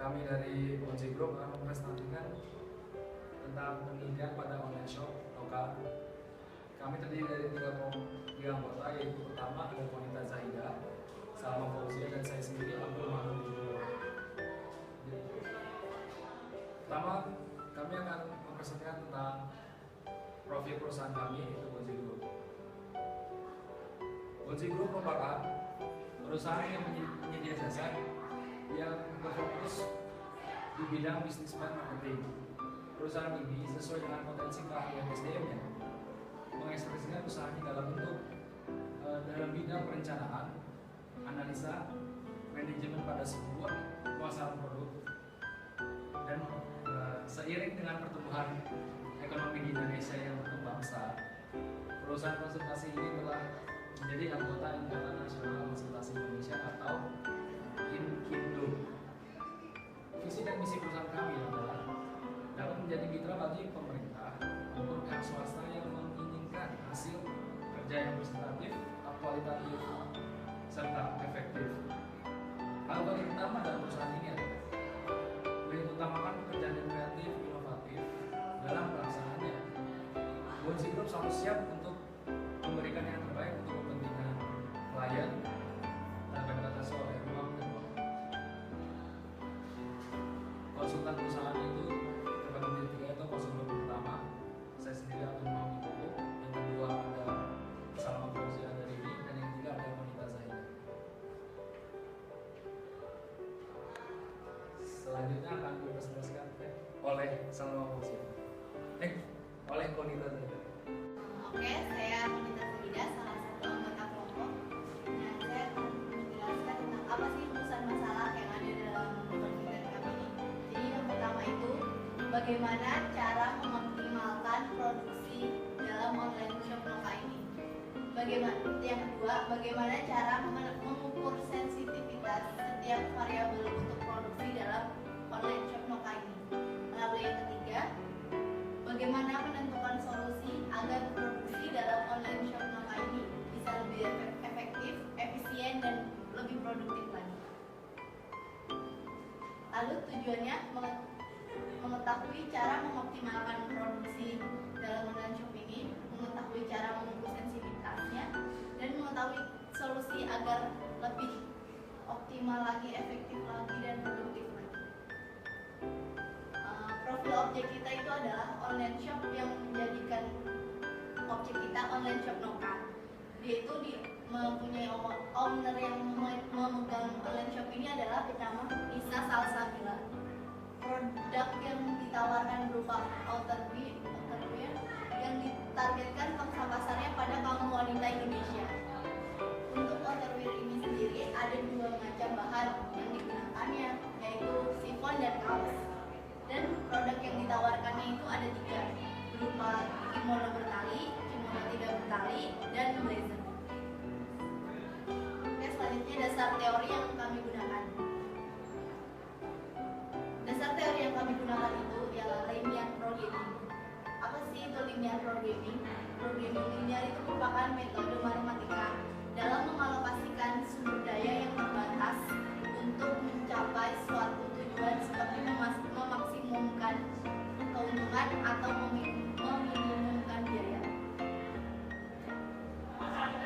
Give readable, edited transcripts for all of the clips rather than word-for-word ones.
Kami dari OJ Group akan mempresentasikan tentang penelitian pada online shop lokal. Kami terdiri dari tiga anggota, yaitu pertama ada Konita Zahida, Salma Fauzia, dan saya sendiri Abdul Manun. Pertama, kami akan mempresentasikan tentang profil perusahaan kami, yaitu OJ Group. OJ Group merupakan perusahaan yang menyedia jasa yang berfokus di bidang bisnis dan marketing. Perusahaan ini sesuai dengan potensi keahlian SDM-nya, mengekspresikan usahanya dalam bidang perencanaan, analisa, manajemen pada sebuah pemasaran produk, dan seiring dengan pertumbuhan ekonomi di Indonesia yang berkembang pesat, perusahaan konsultasi ini telah menjadi anggota Ikatan Nasional Konsultasi Indonesia atau INKINDO. Visi dan misi perusahaan kami adalah dapat menjadi mitra bagi pemerintah maupun pihak swasta yang menginginkan hasil kerja yang representatif, kualitatif, serta efektif. Hal paling utama dalam perusahaan ini adalah mengutamakan pekerjaan yang kreatif, inovatif dalam pelaksanaannya. OJ Group selalu siap untuk memberikan yang terbaik untuk kepentingan klien tanpa dibatasi oleh ruang dan waktu. Konsultan perusahaan itu terbagi menjadi tiga, yaitu konsultan pertama saya sendiri Abdul Manun, yang kedua ada Salma Fauzia dari ini, dan yang ketiga ada Konita Zahida. Selanjutnya akan dipresentasikan oleh Salma Fauzia, oleh Konita Zahida. Oke, saya Konita Zahida, salah satu anggota kelompok. Nah, saya akan menjelaskan tentang apa sih rumusan masalah yang ada dalam penelitian kami ini. Jadi yang pertama itu, bagaimana cara mengoptimalkan produksi dalam online shop lokal ini. Yang kedua, bagaimana cara mengukur sensitivitas setiap variabel untuk produksi dalam online shop lokal ini. Lalu yang ketiga, bagaimana menentukan solusi agar produksi dalam online shop lokal ini bisa lebih efektif, efisien, dan lebih produktif lagi. Lalu tujuannya mengetahui cara mengoptimalkan produksi dalam online shop ini, mengetahui cara mengukur sensitivitasnya, dan mengetahui solusi agar lebih optimal lagi, efektif lagi, dan produktif lagi. Profil objek kita itu adalah online shop yang menjadikan objek kita online shop lokal. Dia itu mempunyai owner yang memegang online shop ini adalah bernama Nisa Salsabila. Produk yang ditawarkan berupa outerwear yang ditargetkan pangsa pasarnya pada kaum wanita Indonesia. Untuk outerwear ini sendiri ada dua macam bahan yang digunakannya, yaitu chiffon dan kaos. Dan produk yang ditawarkannya itu ada tiga, berupa kimono bertali, kimono tidak bertali, dan blazer. Oke, selanjutnya dasar teori yang kami gunakan. Dasar teori yang kami gunakan itu ialah linear programming. Apa sih itu linear programming? Programming linear itu merupakan metode matematika dalam mengalokasikan sumber daya yang terbatas untuk mencapai suatu tujuan seperti memaksimumkan keuntungan atau meminimumkan biaya.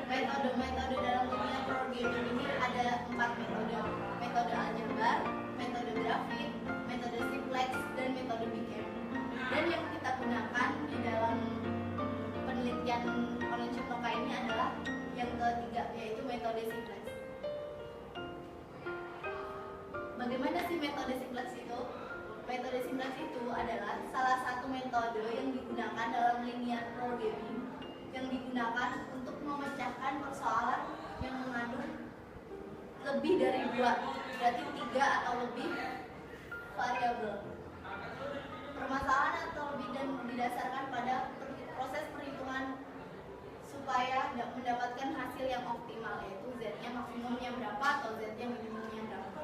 Metode-metode dalam linear programming ini ada 4 metode. Metode aljabar, metode grafik, metode simplex, dan metode big M. Dan yang kita gunakan di dalam penelitian online shop lokal ini adalah yang ketiga, yaitu metode simplex. Bagaimana sih metode simplex itu? Metode simplex itu adalah salah satu metode yang digunakan dalam linear programming yang digunakan untuk memecahkan persoalan yang mengandung lebih dari 2, berarti 3 atau lebih variabel. Permasalahan atau lebih dan didasarkan pada proses perhitungan supaya mendapatkan hasil yang optimal, yaitu Z-nya maksimumnya berapa atau Z-nya minimumnya berapa.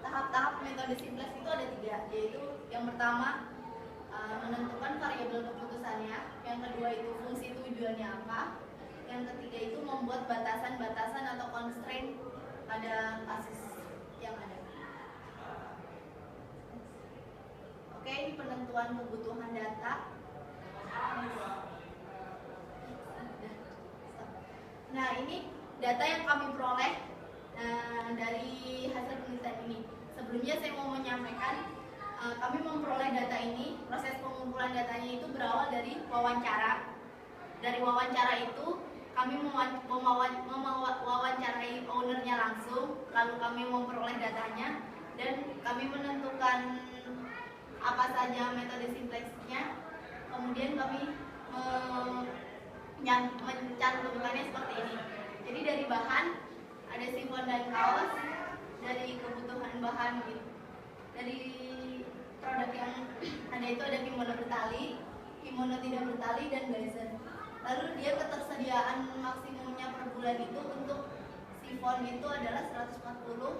Tahap-tahap metode simplex itu ada 3, yaitu yang pertama menentukan variabel keputusannya, yang kedua itu fungsi tujuannya apa, yang ketiga itu membuat batasan-batasan atau constraint pada kasus yang ada. Oke, ini penentuan kebutuhan data. Nah, ini data yang kami peroleh dari hasil penelitian ini. Sebelumnya saya mau menyampaikan, kami memperoleh data ini, proses pengumpulan datanya itu berawal dari wawancara. Dari wawancara itu kami mewawancarai ownernya langsung, lalu kami memperoleh datanya dan kami menentukan apa saja metode sintaksisnya. Kemudian kami mencantumkannya seperti ini. Jadi dari bahan ada sifon dan kaos, dari kebutuhan bahan dari produk yang ada itu ada kimono bertali, kimono tidak bertali, dan blazer. Lalu dia ketersediaan maksimumnya per bulan itu untuk sifon itu adalah 140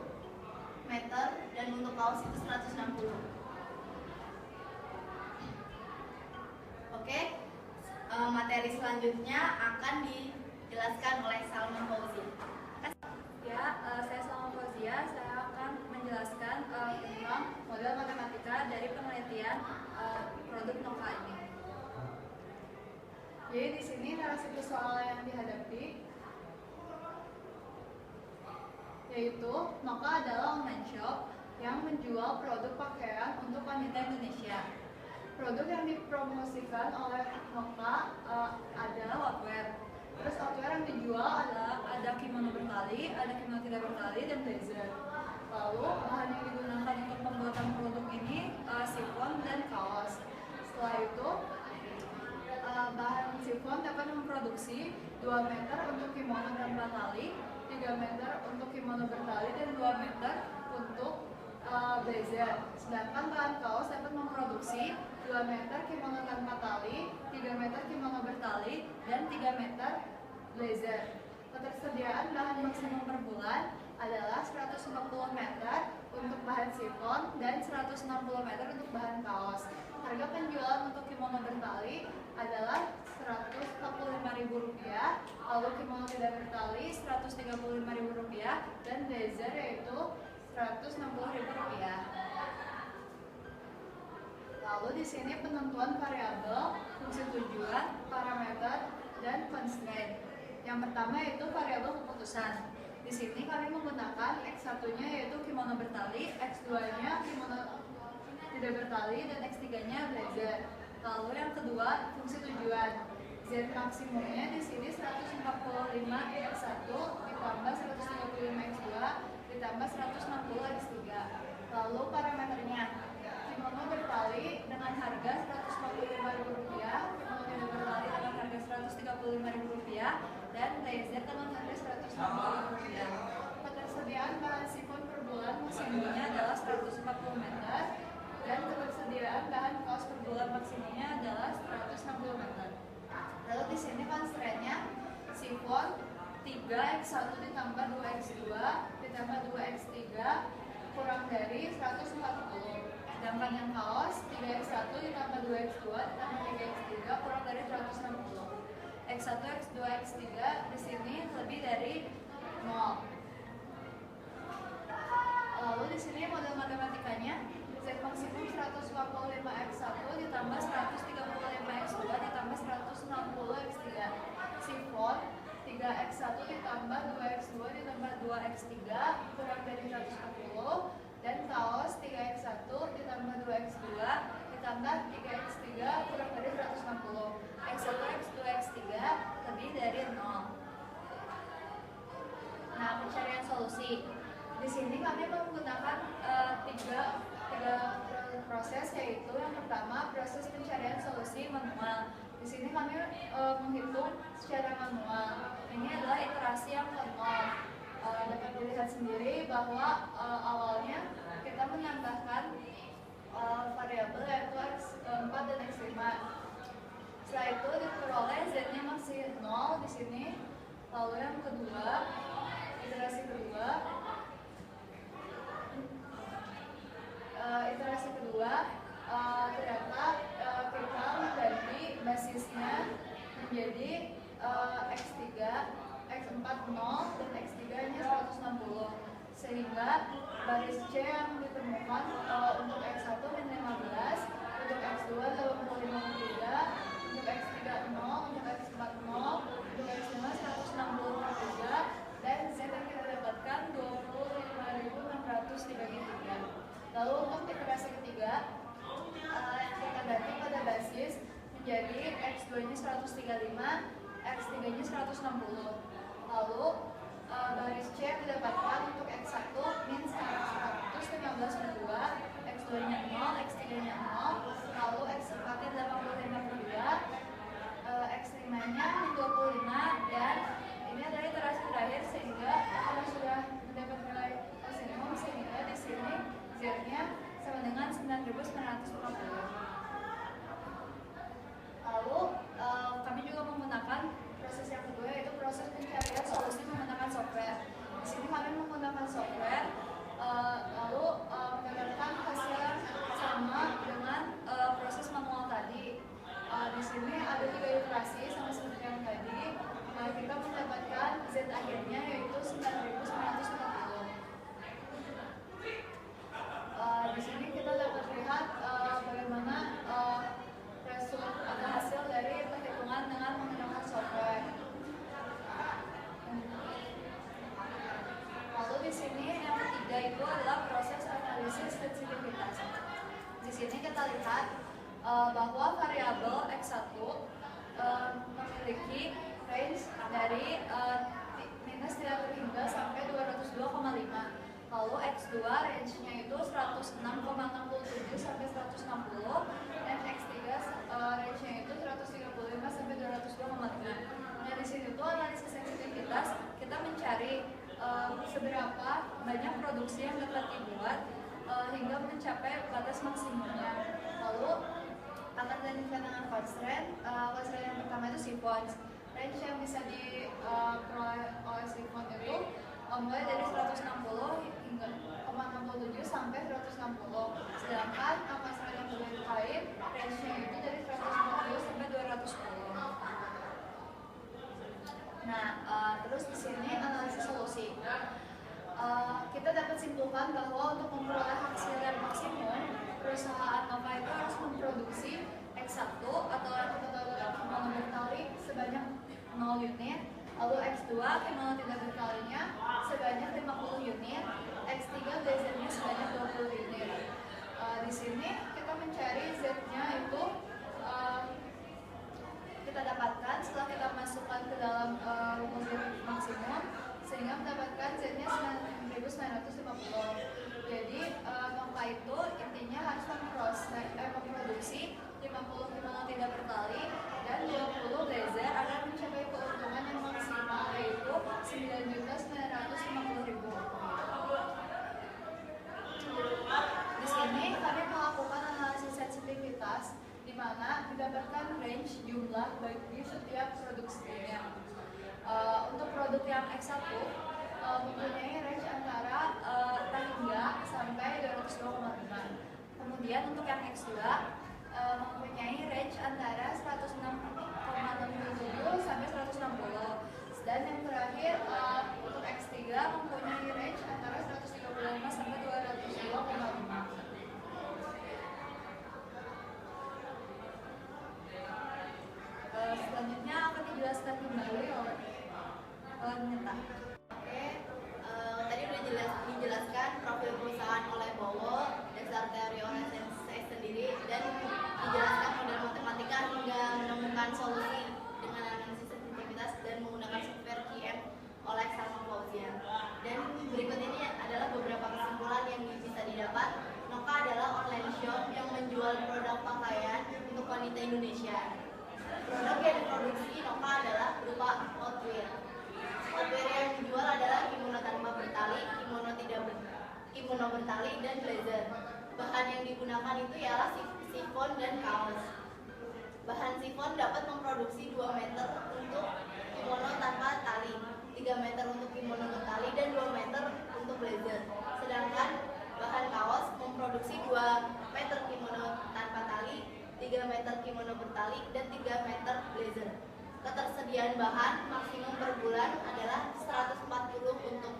meter dan untuk kaos itu 160. Oke, materi selanjutnya akan dijelaskan oleh Salma Fauzia. Ya, saya Salma Fauzia. Saya akan menjelaskan tentang model matematika dari penelitian produk Noka ini. Jadi di sini narasi persoalan yang dihadapi yaitu Noka adalah online shop yang menjual produk pakaian untuk wanita Indonesia. Produk yang dipromosikan oleh Noka adalah outwear. Terus outwear yang dijual adalah ada kimono bertali, ada kimono tidak bertali, dan blazer. Lalu bahan yang digunakan untuk pembuatan produk ini sifon dan kaos. Setelah itu bahan sifon dapat memproduksi 2 meter untuk kimono tanpa tali, 3 meter untuk kimono bertali, dan 2 meter untuk blazer. Sedangkan bahan kaos dapat memproduksi 2 meter kimono tanpa tali, 3 meter kimono bertali, dan 3 meter blazer. Ketersediaan bahan maksimum per bulan adalah 140 meter untuk bahan sifon dan 160 meter untuk bahan kaos. Harga penjualan untuk kimono bertali adalah Rp145.000, lalu kimono tidak bertali Rp135.000, dan blazer yaitu Rp160.000. Lalu di sini penentuan variabel, fungsi tujuan, parameter, dan constraint. Yang pertama yaitu variabel keputusan. Di sini kami menggunakan X1-nya yaitu kimono bertali, X2-nya kimono tidak bertali, dan X3-nya blazer. Lalu yang kedua, fungsi tujuan. Z maksimumnya di sini 145 X1 ditambah 135 X2 ditambah 160 X3. Lalu parameternya, kimono bertali dengan harga Rp145.000, kimono tidak bertali dengan harga Rp135.000, dan blazer dengan harga Rp160.000. Ketersediaan bahan sifon per bulan maksimumnya adalah 140 meter, dan ketersediaan bahan kaos per bulan maksimumnya adalah 160 meter. Lalu di sini constraint-nya sifon 3x1 ditambah 2x2 ditambah 2x3 kurang dari 140. Sedangkan yang kaos 3x1 ditambah 2x2 ditambah 3x3 kurang dari 160. X1, X2, X3 di sini lebih dari 0. Lalu di sini model matematikanya Z maksimum 145x1 ditambah 135x2 ditambah 160x3. Sifon 3x1 ditambah 2x2 ditambah 2x3 kurang dari 140, dan kaos 3x1 ditambah 2x2 ditambah 3x3 kurang dari 160. X1, X2, X3 lebih dari 0. Nah, pencarian solusi. Di sini kami menggunakan tiga proses, yaitu yang pertama proses pencarian solusi manual. Di sini kami menghitung secara manual. Ini adalah iterasi yang manual. Dapat dilihat sendiri bahwa awalnya kita menambahkan variabel yaitu X4 dan X5. Setelah itu diperoleh Z-nya masih 0 di sini. Lalu yang kedua, iterasi kedua, ternyata kita mengganti basisnya menjadi X3, X4 0, dan X3 nya 160. sehingga baris C yang diperlukan untuk X1 min 15, untuk X2 85,3, untuk X3 0, untuk X4 0, untuk X5 160,3, dan Z yang kita dapatkan 25.600 dibagi 3. Lalu untuk iterasi ketiga, yang kita ganti pada basis menjadi X2 nya 135, X3 nya 160. Lalu baris C yang didapatkan untuk X1 min 115,2, X2 nya 0, X3 nya 0, lalu X4 nya 85,2, X5 nya 25, dan ini adalah iterasi terakhir sehingga kalau sudah mendapat nilai maksimum, sehingga di sini Z nya sama dengan 9.950. Lalu kami juga menggunakan proses yang kedua, yaitu proses pencarian solusi menggunakan software. Di sini kami menggunakan software, lalu mendapatkan hasil yang sama dengan proses manual tadi. Di sini ada 3 iterasi sama seperti yang tadi. Kita mendapatkan Z akhirnya yaitu 9.950. Di sini kita dapat lihat bagaimana result atau hasil dari perhitungan dengan menggunakan software. Lalu di sini yang ketiga itu adalah proses analisis sensitivitas. Di sini kita lihat bahwa variabel X1 memiliki range dari minus 30 hingga sampai 202,5. Lalu X2 range-nya itu 106,67 sampai 160, dan X3 range-nya itu 135 sampai 202,5. Nah, di sini tuh analisis sensitivitas kita mencari seberapa banyak produksi yang dapat dibuat hingga mencapai batas maksimumnya. Lalu akan dilanjutkan dengan constraint. Constraint yang pertama itu sequence. Range yang bisa diperoleh oleh sequence itu mulai dari 160 hingga 0,67 sampai 160. Sedangkan constraint yang boleh dikain range-nya itu dari 150 sampai 210. Nah, terus di sini analisis solusi. Kita dapat simpulkan bahwa untuk memperoleh hasil yang maksimum, perusahaan Nova itu harus memproduksi X1 atau yang kita tahu adalah kimono bertali sebanyak 0 unit, lalu X2 kimono tidak bertalinya sebanyak 50 unit, X3 blazernya sebanyak 20 unit. Di sini kita mencari Z-nya itu kita dapatkan setelah kita masukkan ke dalam rumus maksimum, sehingga mendapatkan Z-nya 9.950. Jadi Nova itu intinya harus memproduksi 50 kimono tidak bertali dan 20 blazer agar mencapai keuntungan yang maksimal, yaitu 9.950.000. Di sini kami melakukan analisis sensitivitas, di mana didapatkan range jumlah bagi setiap produksinya. Untuk produk yang X1 mempunyai range antara hingga sampai 202,5. Kemudian untuk yang X2 mempunyai range antara 106,67 sampai 160. Dan yang terakhir untuk X3 mempunyai range antara 135 sampai 202,5. Selanjutnya akan dijelaskan kembali oleh Neta. Tadi udah dijelaskan profil perusahaan oleh Bowo, dasar teori organisasi saya sendiri, dan dijelaskan model matematika hingga menemukan solusi dengan analisis sensitivitas dan menggunakan software QM oleh Salma Fauzia. Dan berikut ini adalah beberapa kesimpulan yang bisa didapat. Noka adalah online shop yang menjual produk pakaian untuk wanita Indonesia. Produk yang diproduksi Noka adalah berupa outwear. Outwear yang dijual adalah kimono tanpa bertali, kimono bertali, dan blazer. Bahan yang digunakan itu ialah sifon dan kaos. Bahan sifon dapat memproduksi 2 meter untuk kimono tanpa tali, 3 meter untuk kimono bertali, dan 2 meter untuk blazer. Sedangkan bahan kaos memproduksi 2 meter kimono tanpa tali, 3 meter kimono bertali, dan 3 meter blazer. Ketersediaan bahan maksimum per bulan adalah 140 untuk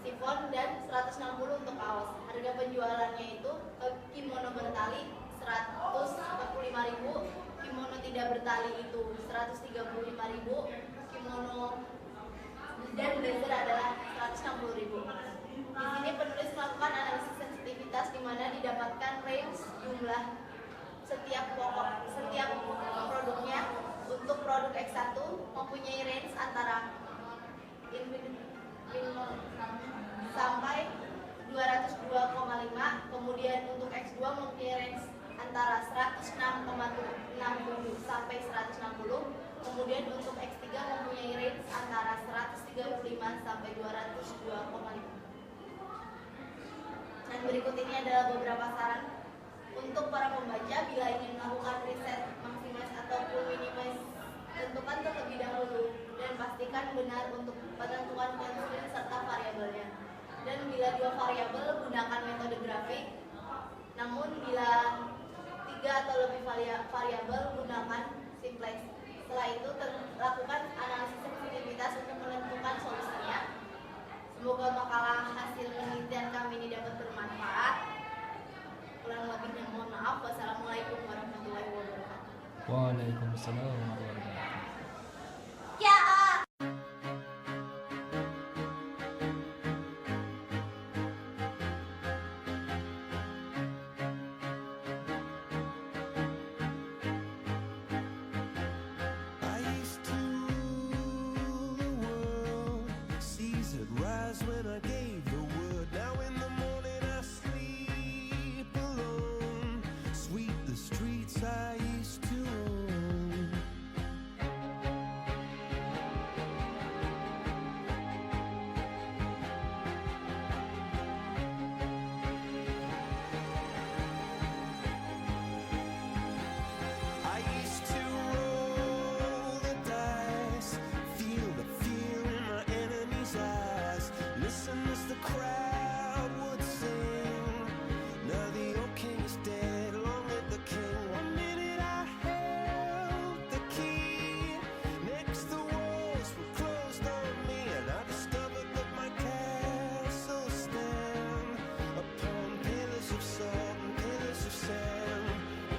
sifon, dan 160 untuk kaos. Harga penjualannya itu kimono bertali 145.000, kimono tidak bertali itu 135.000, kimono dan blazer adalah 160.000. Di sini penulis melakukan analisis sensitivitas di mana didapatkan range jumlah setiap produknya. Untuk produk X1 mempunyai range antara sampai 202,5, kemudian untuk X2 mempunyai range antara 106,67 sampai 160, kemudian untuk X3 mempunyai range antara 135 sampai 202,5. Dan berikut ini adalah beberapa saran untuk para pembaca bila ingin melakukan riset maksimis ataupun minimis. Tentukan terlebih dahulu dan pastikan benar untuk penentuan konstrain serta variabelnya. Dan bila dua variabel, gunakan metode grafik. Namun bila 3 atau lebih variabel, gunakan simplex. Setelah itu lakukan analisis sensitivitas untuk menentukan solusinya. Semoga makalah hasil penelitian kami ini dapat bermanfaat. Kurang lebihnya mohon maaf. Wassalamualaikum warahmatullahi wabarakatuh. Waalaikumsalam warahmatullahi wabarakatuh. Ya. I used to rule the world, seas would rise when I gave the word. Now in the morning I sleep alone, sweep the streets I used to own. I used to roll the dice, feel the fear in my enemy's eyes, listen as the crowd would sing. Now the old king is dead, long live the king. One minute I held the key, next the walls were closed on me, and I discovered that my castle stand upon pillars of salt and pillars of sand.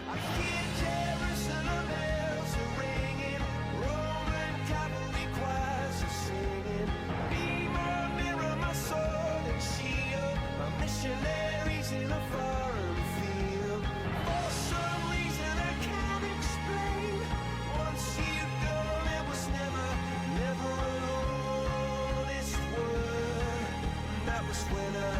I hear Jerusalem bells are ringing, Roman cavalry choirs are singing. Be my mirror, my sword and shield, my missionaries in a foreign field. For some reason I can't explain, once you've gone it was never an honest word. That was when I